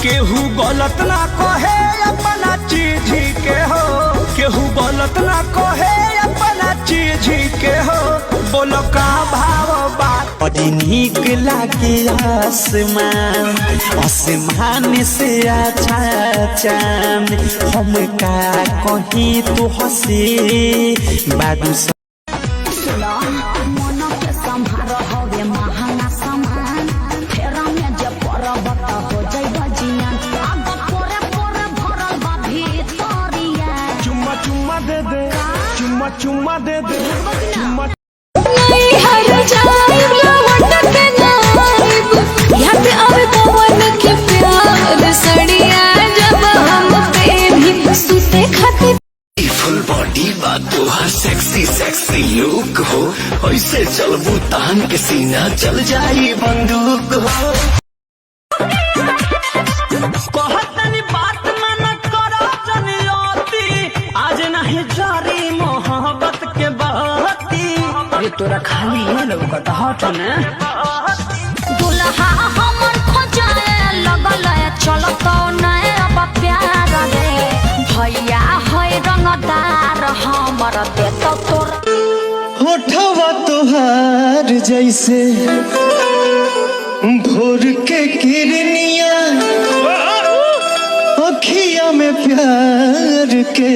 केहू गलत ना कहे अपना चीज के हो, केहू गलत ना कहे अपना चीज के हो। बोलो का भाव बात बड़ी नीक लागे आसमान, आसमान से अच्छा चांद। हम का कहीं तो हंसी बादू चुम्मा दे दे चुम्मा नहीं हर जाए लौट के नाइब याद आवे पवन के प्यार सड़िया जब हम पे भी सुते खाते। फुल बॉडी बातों हर सेक्सी सेक्सी लुक हो, ऐसे चलबू तान के सीना चल जाई बंदूक हो। कहतनी बात मन करो जनियोती, आज नहीं जारी मोहब्बत के बहती। ये तोरा खाली है लौकत हट ने दुल्हा हमर खोजाए लगल चलो तो नए अब प्यार रे भैया है रंगदार हमर दे तो तोरा होठवा तोहार जैसे भोर के किरनिया, अखिया में प्यार के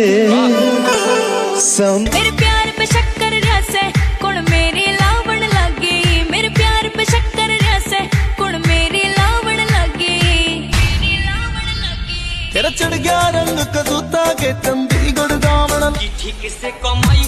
सम। मेरे प्यार पे शक्कर रसे कुण मेरी लावण लगी, मेरे प्यार पे शक्कर रसे कुण मेरी लावण लगी। तेरा चढ़ गया रंग कदूता के चंडीगढ़ दामन। ठीक से कमाई